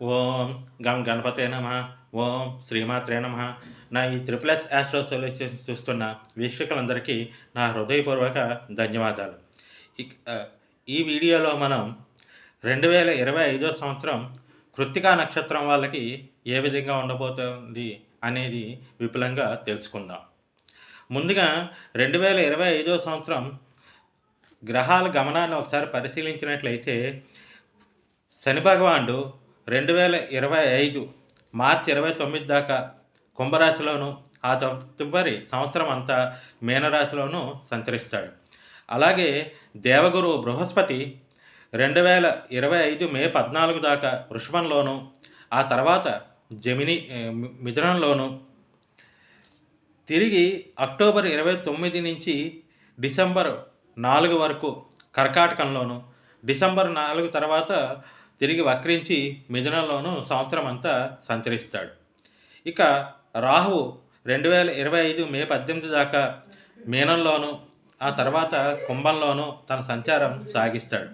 ఓం గం గణపతే నమః. ఓం శ్రీమాత్రే నమః. నా ఈ త్రిపుల్ ఎస్ ఆస్ట్రో సొల్యూషన్స్ చూస్తున్న వీక్షకులందరికీ నా హృదయపూర్వక ధన్యవాదాలు. ఇక్ ఈ వీడియోలో మనం 2025 సంవత్సరం కృత్తికా నక్షత్రం వాళ్ళకి ఏ విధంగా ఉండబోతోంది అనేది విపులంగా తెలుసుకుందాం. ముందుగా 2025 సంవత్సరం గ్రహాల గమనాన్ని ఒకసారి పరిశీలించినట్లయితే శని భగవానుడు 2025 మార్చి 29 దాకా కుంభరాశిలోను, ఆ తదుపరి సంవత్సరం అంతా మీనరాశిలోను సంచరిస్తాడు. అలాగే దేవగురువు బృహస్పతి 2025 మే 14 దాకా వృషభంలోను, ఆ తర్వాత మిథునంలోను, తిరిగి అక్టోబర్ 29 నుంచి డిసెంబర్ 4 వరకు కర్కాటకంలోను, డిసెంబర్ 4 తర్వాత తిరిగి వక్రించి మిథునంలోను సంవత్సరం అంతా సంచరిస్తాడు. ఇక రాహువు 2025 మే 18 దాకా మీనంలోను, ఆ తర్వాత కుంభంలోను తన సంచారం సాగిస్తాడు.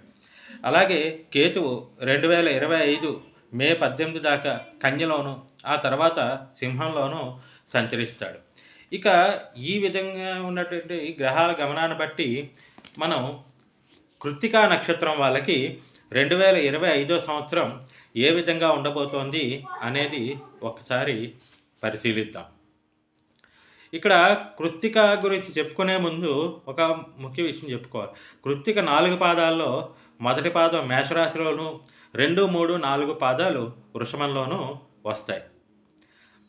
అలాగే కేతువు 2025 మే 18 దాకా కన్యలోను, ఆ తర్వాత సింహంలోను సంచరిస్తాడు. ఇక ఈ విధంగా ఉన్నటువంటి గ్రహాల గమనాన్ని బట్టి మనం కృత్తికా నక్షత్రం వాళ్ళకి 2025 సంవత్సరం ఏ విధంగా ఉండబోతోంది అనేది ఒకసారి పరిశీలిద్దాం. ఇక్కడ కృత్తిక గురించి చెప్పుకునే ముందు ఒక ముఖ్య విషయం చెప్పుకోవాలి. కృత్తిక 4 పాదాల్లో మొదటి పాదం మేషరాశిలోను, 2, 3, 4 పాదాలు వృషభంలోనూ వస్తాయి.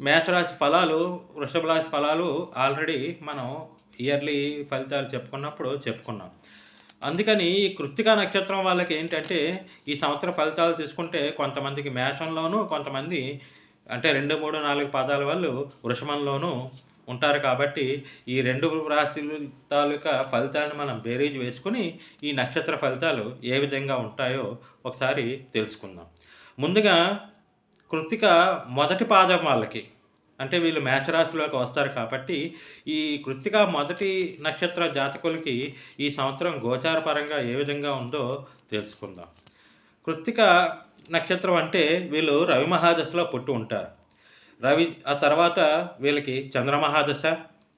మేషరాశి ఫలాలు, వృషభ రాశి ఫలాలు ఆల్రెడీ మనం ఇయర్లీ ఫలితాలు చెప్పుకున్నాం. అందుకని ఈ కృత్తికా నక్షత్రం వాళ్ళకి ఏంటంటే ఈ సంవత్సర ఫలితాలు చూసుకుంటే కొంతమందికి మేషంలోను, కొంతమంది అంటే 2, 3, 4 పాదాల వాళ్ళు వృషభంలోనూ ఉంటారు. కాబట్టి ఈ 2 రాశుల తాలూకా ఫలితాలను మనం బేరీజ్ వేసుకుని ఈ నక్షత్ర ఫలితాలు ఏ విధంగా ఉంటాయో ఒకసారి తెలుసుకుందాం. ముందుగా కృత్తిక మొదటి పాదం వాళ్ళకి, అంటే వీళ్ళు మేషరాశిలోకి వస్తారు కాబట్టి ఈ కృత్తిక మొదటి నక్షత్ర జాతకులకి ఈ సంవత్సరం గోచార పరంగా ఏ విధంగా ఉందో తెలుసుకుందాం. కృత్తిక నక్షత్రం అంటే వీళ్ళు రవి మహాదశలో పుట్టి ఉంటారు. రవి ఆ తర్వాత వీళ్ళకి చంద్రమహాదశ,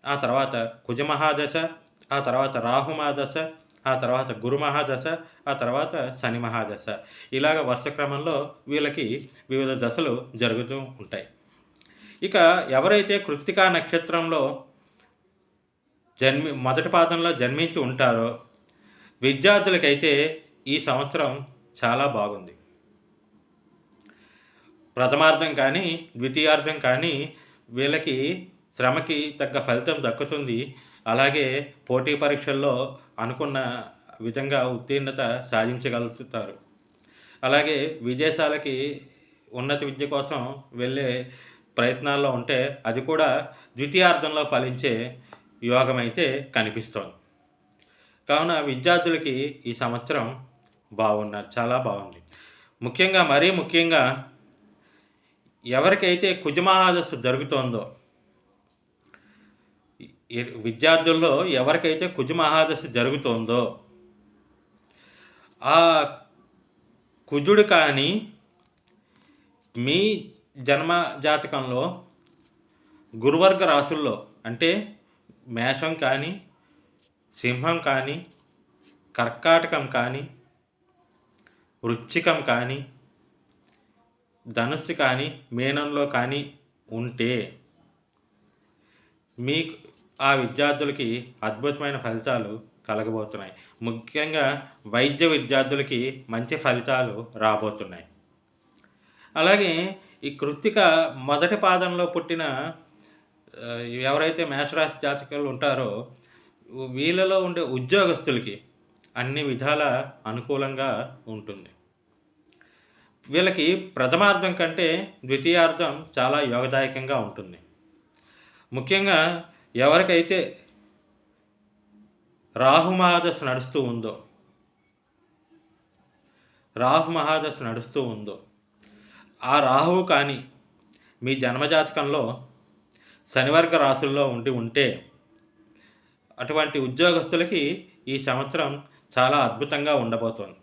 ఆ తర్వాత కుజమహాదశ, ఆ తర్వాత రాహు మహాదశ, ఆ తర్వాత గురు మహాదశ, ఆ తర్వాత శని మహాదశ, ఇలాగ వరుస క్రమంలో వీళ్ళకి వివిధ దశలు జరుగుతూ ఉంటాయి. ఇక ఎవరైతే కృత్తికా నక్షత్రంలో మొదటి పాదంలో జన్మించి ఉంటారో విద్యార్థులకైతే ఈ సంవత్సరం చాలా బాగుంది. ప్రథమార్థం కానీ ద్వితీయార్థం కానీ వీళ్ళకి శ్రమకి తగ్గ ఫలితం దక్కుతుంది. అలాగే పోటీ పరీక్షల్లో అనుకున్న విధంగా ఉత్తీర్ణత సాధించగలుగుతారు. అలాగే విదేశాలకి ఉన్నత విద్య కోసం వెళ్ళే ప్రయత్నాల్లో ఉంటే అది కూడా ద్వితీయార్థంలో ఫలించే యోగం అయితే కనిపిస్తోంది. కావున విద్యార్థులకి ఈ సంవత్సరం చాలా బాగుంది. మరీ ముఖ్యంగా ఎవరికైతే కుజమహాదశ జరుగుతోందో, విద్యార్థుల్లో ఎవరికైతే కుజమహాదశ జరుగుతోందో ఆ కుజుడు కానీ మీ జన్మ జాతకంలో గురువర్గ రాశుల్లో అంటే మేషం కానీ, సింహం కానీ, కర్కాటకం కానీ, వృశ్చికం కానీ, ధనుస్సు కానీ, మీనంలో కానీ ఉంటే మీకు ఆ విద్యార్థులకి అద్భుతమైన ఫలితాలు కలగబోతున్నాయి. ముఖ్యంగా వైద్య విద్యార్థులకి మంచి ఫలితాలు రాబోతున్నాయి. అలాగే ఈ కృత్తిక మొదటి పాదంలో పుట్టిన ఎవరైతే మేషరాశి జాతకులు ఉంటారో వీళ్ళలో ఉండే ఉద్యోగస్తులకి అన్ని విధాల అనుకూలంగా ఉంటుంది. వీళ్ళకి ప్రథమార్థం కంటే ద్వితీయార్థం చాలా యోగదాయకంగా ఉంటుంది. ముఖ్యంగా ఎవరికైతే రాహు మహాదశ నడుస్తూ ఉందో ఆ రాహువు కానీ మీ జన్మజాతకంలో శనివర్గ రాశుల్లో ఉంటే అటువంటి ఉద్యోగస్తులకి ఈ సంవత్సరం చాలా అద్భుతంగా ఉండబోతోంది.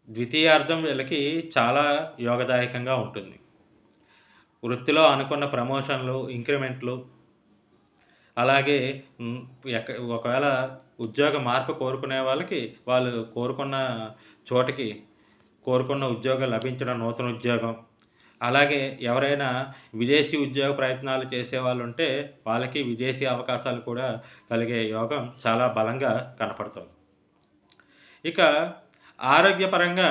ద్వితీయార్థం వీళ్ళకి చాలా యోగదాయకంగా ఉంటుంది. వృత్తిలో అనుకున్న ప్రమోషన్‌లు, ఇంక్రిమెంట్‌లు అలాగే హ్మ్, ఒకవేళ ఉద్యోగ మార్పు కోరుకునే వాళ్ళకి వాళ్ళు కోరుకున్న చోటకి కోరుకున్న ఉద్యోగం లభించడం, నూతన ఉద్యోగం. అలాగే ఎవరైనా విదేశీ ఉద్యోగ ప్రయత్నాలు చేసేవాళ్ళుంటే వాళ్ళకి విదేశీ అవకాశాలు కూడా కలిగే యోగం చాలా బలంగా కనపడుతుంది. ఇక ఆరోగ్యపరంగా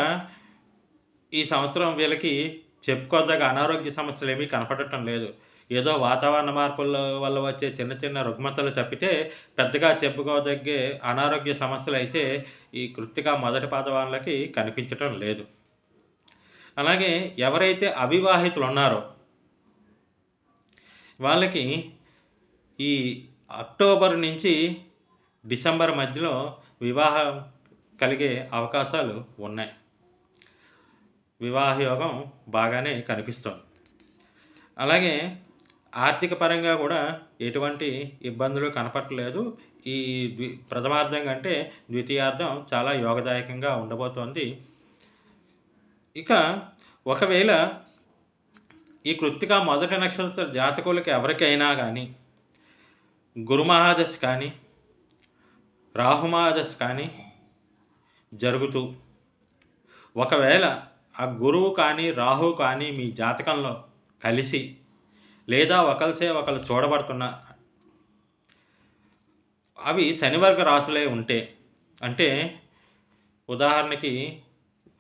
ఈ సంవత్సరం వీళ్ళకి చెప్పుకోదగ్గ అనారోగ్య సమస్యలేమీ కనపడటం లేదు. ఏదో వాతావరణ మార్పుల వల్ల వచ్చే చిన్న చిన్న రుగ్మతలు తప్పితే పెద్దగా చెప్పుకోదగ్గే అనారోగ్య సమస్యలైతే ఈ కృత్తిక మొదటి పాదం వాళ్ళకి కనిపించటం లేదు. అలాగే ఎవరైతే అవివాహితులున్నారో వాళ్ళకి ఈ అక్టోబర్ నుంచి డిసెంబర్ మధ్యలో వివాహం కలిగే అవకాశాలు ఉన్నాయి. వివాహ యోగం బాగానే కనిపిస్తోంది. అలాగే ఆర్థిక పరంగా కూడా ఎటువంటి ఇబ్బందులు కనపడట్లేదు. ఈ ప్రథమార్థం కంటే ద్వితీయార్థం చాలా యోగదాయకంగా ఉండబోతోంది. ఇక ఒకవేళ ఈ కృత్తిక మొదటి నక్షత్ర జాతకులకి ఎవరికైనా కానీ గురుమహాదశ కానీ రాహుమహాదశ కానీ జరుగుతూ ఒకవేళ ఆ గురువు కానీ రాహు కానీ మీ జాతకంలో కలిసి లేదా ఒకరిచే ఒకరు చూడబడుతున్న అవి శనివర్గ రాశులే ఉంటే, అంటే ఉదాహరణకి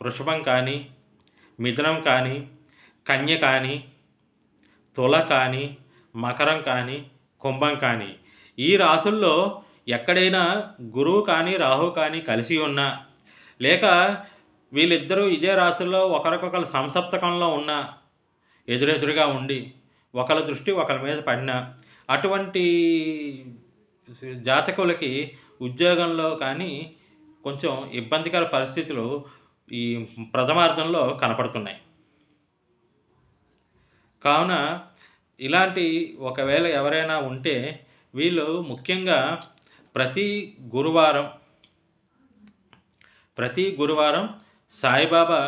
వృషభం కానీ మిథునం కానీ కన్య కానీ తుల కానీ మకరం కానీ కుంభం కానీ ఈ రాశుల్లో ఎక్కడైనా గురువు కానీ రాహు కానీ కలిసి ఉన్నా లేక వీళ్ళిద్దరూ ఇదే రాశుల్లో ఒకరికొకరు సంసప్తకంలో ఉన్న ఎదురెదురుగా ఉండి ఒకరి దృష్టి ఒకరి మీద పడిన అటువంటి జాతకులకి ఉద్యోగంలో కానీ కొంచెం ఇబ్బందికర పరిస్థితులు ఈ ప్రథమార్థంలో కనపడుతున్నాయి. కావున ఇలాంటి ఒకవేళ ఎవరైనా ఉంటే వీళ్ళు ముఖ్యంగా ప్రతి గురువారం సాయిబాబా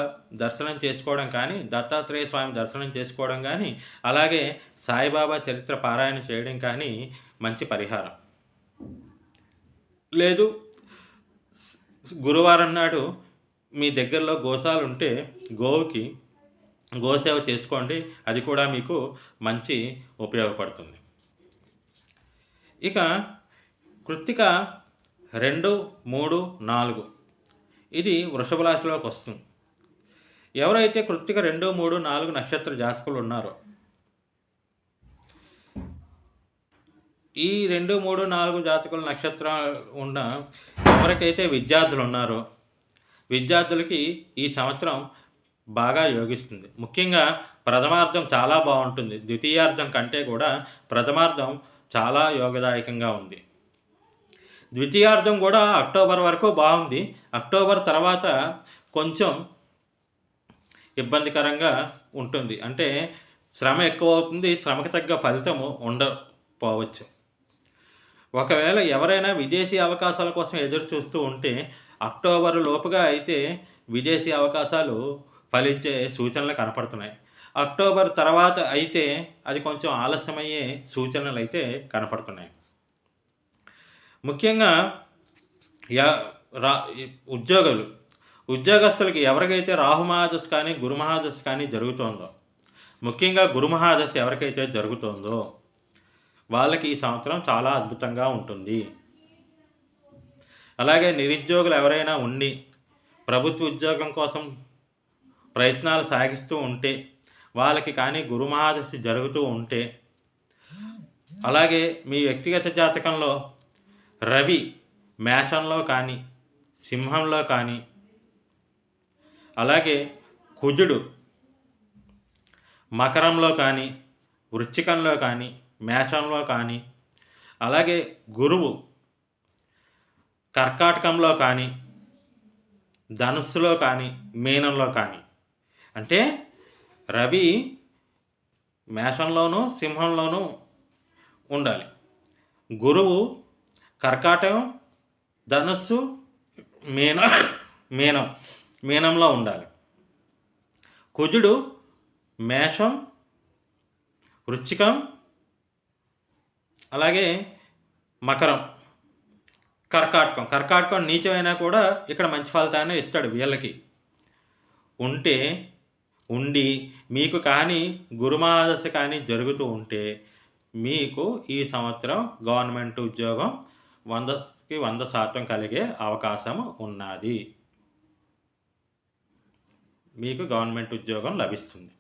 దర్శనం చేసుకోవడం కానీ దత్తాత్రేయ స్వామి దర్శనం చేసుకోవడం కానీ అలాగే సాయిబాబా చరిత్ర పారాయణ చేయడం కానీ మంచి పరిహారం. లేదు గురువారం నాడు మీ దగ్గరలో గోశాల ఉంటే గోవుకి గోసేవ చేసుకోండి, అది కూడా మీకు మంచి ఉపయోగపడుతుంది. ఇక కృత్తిక 2, 3, 4 ఇది వృషభ రాశిలోకి వస్తుంది. ఎవరైతే కృత్తిక 2, 3, 4 నక్షత్ర జాతకులు ఉన్నారో ఈ 2, 3, 4 జాతకుల నక్షత్రాలు ఉన్న ఎవరికైతే విద్యార్థులు ఉన్నారో విద్యార్థులకి ఈ సంవత్సరం బాగా యోగిస్తుంది. ముఖ్యంగా ప్రథమార్థం చాలా బాగుంటుంది. ద్వితీయార్థం కంటే కూడా ప్రథమార్థం చాలా యోగదాయకంగా ఉంది. ద్వితీయార్థం కూడా అక్టోబర్ వరకు బాగుంది. అక్టోబర్ తర్వాత కొంచెం ఇబ్బందికరంగా ఉంటుంది. అంటే శ్రమ ఎక్కువ అవుతుంది, శ్రమకు తగ్గ ఫలితము ఉండకపోవచ్చు. ఒకవేళ ఎవరైనా విదేశీ అవకాశాల కోసం ఎదురు చూస్తూ ఉంటే అక్టోబర్ లోపుగా అయితే విదేశీ అవకాశాలు ఫలించే సూచనలు కనపడుతున్నాయి. అక్టోబర్ తర్వాత అయితే అది కొంచెం ఆలస్యమయ్యే సూచనలు అయితే కనపడుతున్నాయి. ముఖ్యంగా ఉద్యోగస్తులకి ఎవరికైతే రాహుమహాదశ కానీ గురుమహాదశ కానీ జరుగుతోందో, ముఖ్యంగా గురుమహాదశ ఎవరికైతే జరుగుతోందో వాళ్ళకి ఈ సంవత్సరం చాలా అద్భుతంగా ఉంటుంది. అలాగే నిరుద్యోగులు ఎవరైనా ఉండి ప్రభుత్వ ఉద్యోగం కోసం ప్రయత్నాలు సాగిస్తూ ఉంటే వాళ్ళకి కానీ గురుమహాదశ జరుగుతూ ఉంటే, అలాగే మీ వ్యక్తిగత జాతకంలో రవి మేషంలో కానీ సింహంలో కానీ అలాగే కుజుడు మకరంలో కానీ వృశ్చికంలో కానీ మేషంలో కానీ అలాగే గురువు కర్కాటకంలో కానీ ధనుస్సులో కానీ మీనంలో కానీ, అంటే రవి మేషంలోనూ సింహంలోనూ ఉండాలి. గురువు కర్కాటకం ధనుస్సు మీనం మీనంలో ఉండాలి. కుజుడు మేషం, వృశ్చికం, అలాగే మకరం, కర్కాటకం నీచమైనా కూడా ఇక్కడ మంచి ఫలితాన్ని ఇస్తాడు వీళ్ళకి. ఉండి మీకు కానీ గురుమహాదశ కానీ జరుగుతూ ఉంటే మీకు ఈ సంవత్సరం గవర్నమెంట్ ఉద్యోగం 100కి 100% కలిగే అవకాశం ఉన్నది. మీకు గవర్నమెంట్ ఉద్యోగం లభిస్తుంది.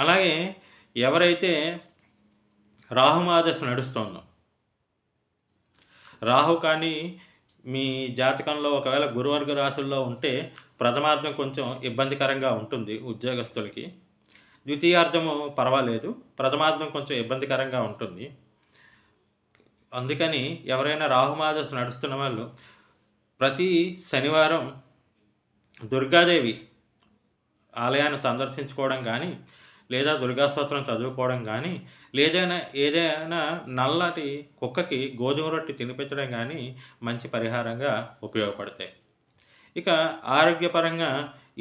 అలాగే ఎవరైతే రాహుమహాదశ నడుస్తుందో, రాహు కానీ మీ జాతకంలో ఒకవేళ గురువర్గ రాశుల్లో ఉంటే ప్రథమార్థం కొంచెం ఇబ్బందికరంగా ఉంటుంది ఉద్యోగస్తులకి. ద్వితీయార్థము పర్వాలేదు, ప్రథమార్థం కొంచెం ఇబ్బందికరంగా ఉంటుంది. అందుకని ఎవరైనా రాహుమహాదశ నడుస్తున్న వాళ్ళు ప్రతి శనివారం దుర్గాదేవి ఆలయాన్ని సందర్శించుకోవడం కానీ, లేదా దుర్గా స్తోత్రం చదువుకోవడం కానీ, ఏదైనా నల్లటి కుక్కకి గోధుమ రొట్టె తినిపించడం కానీ మంచి పరిహారంగా ఉపయోగపడతాయి. ఇక ఆరోగ్యపరంగా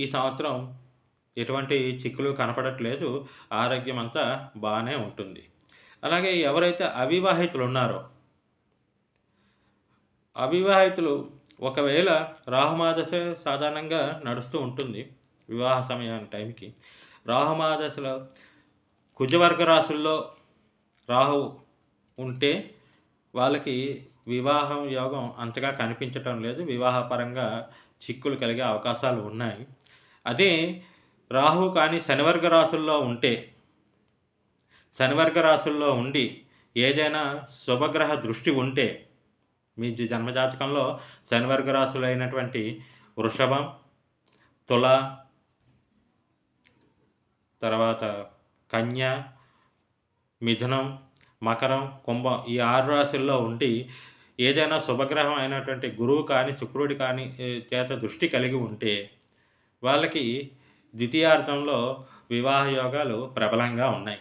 ఈ సంవత్సరం ఎటువంటి చిక్కులు కనపడట్లేదు, ఆరోగ్యం అంతా బాగానే ఉంటుంది. అలాగే ఎవరైతే అవివాహితులు ఉన్నారో, ఒకవేళ రాహుమహాదశ సాధారణంగా నడుస్తూ ఉంటుంది వివాహ సమయానికి టైంకి. రాహుమహాదశలో కుజవర్గ రాశుల్లో రాహు ఉంటే వాళ్ళకి వివాహం యోగం అంతగా కనిపించటం లేదు, వివాహపరంగా చిక్కులు కలిగే అవకాశాలు ఉన్నాయి. అదే రాహు కానీ శనివర్గ రాశుల్లో ఉండి ఏదైనా శుభగ్రహ దృష్టి ఉంటే, మీ జన్మజాతకంలో శనివర్గ రాశులు అయినటువంటి వృషభం, తుల, తర్వాత కన్య, మిథునం, మకరం, కుంభం ఈ 6 రాశుల్లో ఉండి ఏదైనా శుభగ్రహం అయినటువంటి గురువు కానీ శుక్రుడి కానీ చేత దృష్టి కలిగి ఉంటే వాళ్ళకి ద్వితీయార్థంలో వివాహ యోగాలు ప్రబలంగా ఉన్నాయి.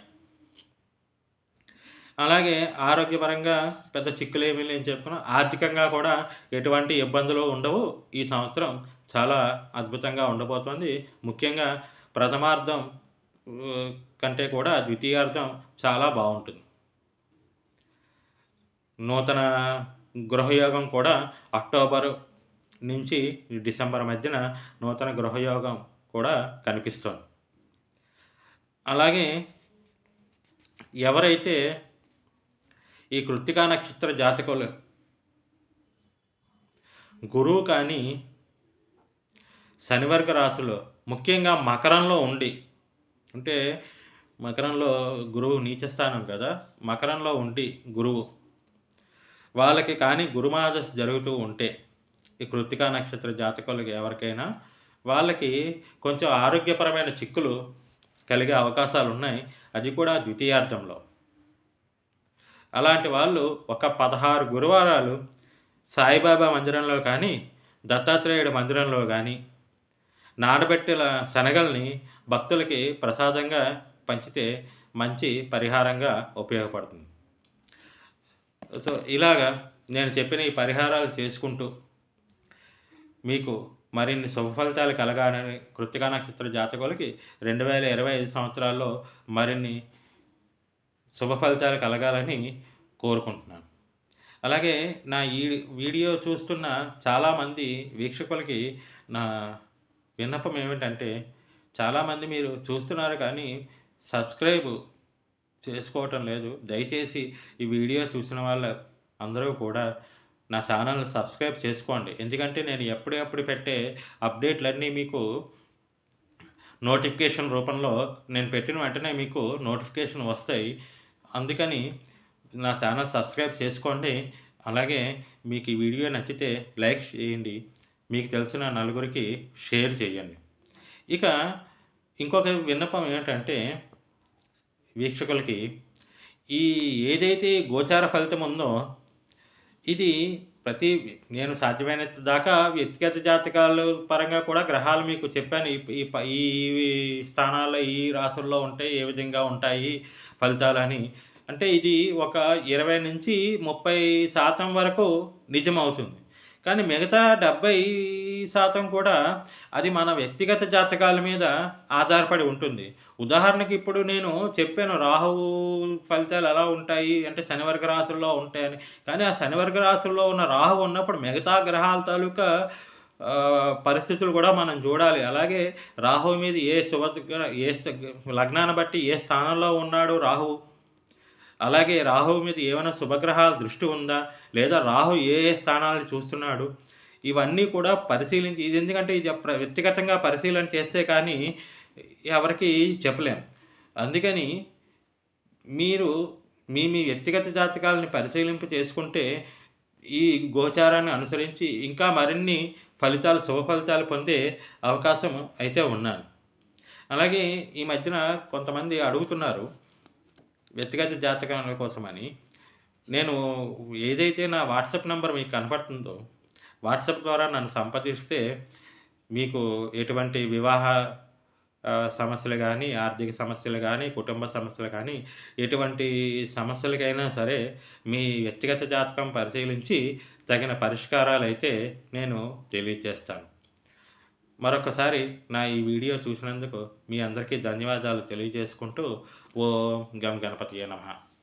అలాగే ఆరోగ్యపరంగా పెద్ద చిక్కులేమీ లేని చెప్పిన, ఆర్థికంగా కూడా ఎటువంటి ఇబ్బందులు ఉండవు. ఈ సంవత్సరం చాలా అద్భుతంగా ఉండబోతోంది. ముఖ్యంగా ప్రథమార్థం కంటే కూడా ద్వితీయార్థం చాలా బాగుంటుంది. నూతన గృహయోగం కూడా అక్టోబర్ నుంచి డిసెంబర్ మధ్యన నూతన గృహయోగం కూడా కనిపిస్తుంది. అలాగే ఎవరైతే ఈ కృత్తికా నక్షత్ర జాతకులు గురువు కానీ శనివర్గ రాశిలో ముఖ్యంగా మకరంలో ఉండి, అంటే మకరంలో గురువు నీచస్థానం కదా, మకరంలో ఉండి గురువు వాళ్ళకి కానీ గురుమహాదశ జరుగుతూ ఉంటే ఈ కృత్తికా నక్షత్ర జాతకులకి ఎవరికైనా వాళ్ళకి కొంచెం ఆరోగ్యపరమైన చిక్కులు కలిగే అవకాశాలు ఉన్నాయి, అది కూడా ద్వితీయార్థంలో. అలాంటి వాళ్ళు ఒక 16 గురువారాలు సాయిబాబా మందిరంలో కానీ దత్తాత్రేయుడి మందిరంలో కానీ నానబెట్టిన శనగల్ని భక్తులకి ప్రసాదంగా పంచితే మంచి పరిహారంగా ఉపయోగపడుతుంది. సో ఇలాగా నేను చెప్పిన ఈ పరిహారాలు చేసుకుంటూ మీకు మరిన్ని శుభ ఫలితాలు కలగాలని కృత్తికా నక్షత్ర జాతకులకి 2025 సంవత్సరాల్లో మరిన్ని శుభ ఫలితాలు కలగాలని కోరుకుంటున్నాను. అలాగే నా ఈ వీడియో చూస్తున్న చాలామంది వీక్షకులకి నా విన్నపం ఏమిటంటే, చాలామంది మీరు చూస్తున్నారు కానీ సబ్స్క్రైబ్ చేసుకోవటం లేదు. దయచేసి ఈ వీడియో చూసిన వాళ్ళ అందరూ కూడా నా ఛానల్ని సబ్స్క్రైబ్ చేసుకోండి. ఎందుకంటే నేను ఎప్పుడప్పుడు పెట్టే అప్డేట్లన్నీ మీకు నోటిఫికేషన్ రూపంలో నేను పెట్టిన వెంటనే మీకు నోటిఫికేషన్ వస్తాయి. అందుకని నా ఛానల్ సబ్స్క్రైబ్ చేసుకోండి. అలాగే మీకు ఈ వీడియో నచ్చితే లైక్ చేయండి, మీకు తెలిసిన నలుగురికి షేర్ చేయండి. ఇక ఇంకొక విన్నపం ఏంటంటే వీక్షకులకి, ఏదైతే గోచార ఫలితం ఉందో ఇది నేను సాధ్యమైనంత దాకా వ్యక్తిగత జాతకాల పరంగా కూడా గ్రహాలు మీకు చెప్పాను. ఈ స్థానాల్లో ఈ రాశుల్లో ఉంటే ఏ విధంగా ఉంటాయి ఫలితాలని. అంటే ఇది ఒక 20 నుంచి 30% వరకు నిజమవుతుంది. కానీ మిగతా 70% కూడా అది మన వ్యక్తిగత జాతకాల మీద ఆధారపడి ఉంటుంది. ఉదాహరణకి ఇప్పుడు నేను చెప్పాను రాహువు ఫలితాలు ఎలా ఉంటాయి అంటే శనివర్గ రాశుల్లో ఉంటాయని. కానీ ఆ శనివర్గ రాశుల్లో ఉన్న రాహువు ఉన్నప్పుడు మిగతా గ్రహాల తాలూకా పరిస్థితులు కూడా మనం చూడాలి. అలాగే రాహువు మీద ఏ శుభగ్ర ఏ స్ లగ్నాన్ని బట్టి ఏ స్థానంలో ఉన్నాడు రాహువు, అలాగే రాహువు మీద ఏమైనా శుభగ్రహాల దృష్టి ఉందా? లేదా రాహు ఏ ఏ స్థానాలను చూస్తున్నాడు? ఇవన్నీ కూడా పరిశీలించి ఇది ఎందుకంటే ఇది వ్యక్తిగతంగా పరిశీలన చేస్తే కానీ ఎవరికీ చెప్పలేం. అందుకని మీరు మీ వ్యక్తిగత జాతకాలని పరిశీలింపు చేసుకుంటే ఈ గోచారాన్ని అనుసరించి ఇంకా మరిన్ని ఫలితాలు శుభ ఫలితాలు పొందే అవకాశం అయితే ఉన్నది. అలాగే ఈ మధ్యన కొంతమంది అడుగుతున్నారు వ్యక్తిగత జాతకాల కోసమని. నేను ఏదైతే నా వాట్సాప్ నంబర్ మీకు కనపడుతుందో, వాట్సాప్ ద్వారా నన్ను సంప్రదిస్తే మీకు ఎటువంటి వివాహ సమస్యలు గానీ, ఆర్థిక సమస్యలు గానీ, కుటుంబ సమస్యలు గానీ, ఎటువంటి సమస్యలకైనా సరే మీ వ్యక్తిగత జాతకం పరిశీలించి తగిన పరిష్కారాలైతే నేను తెలియజేస్తాను. మరొకసారి నా ఈ వీడియో చూసినందుకు మీ అందరికీ ధన్యవాదాలు తెలియజేసుకుంటూ ఓం గం గణపతియే నమః.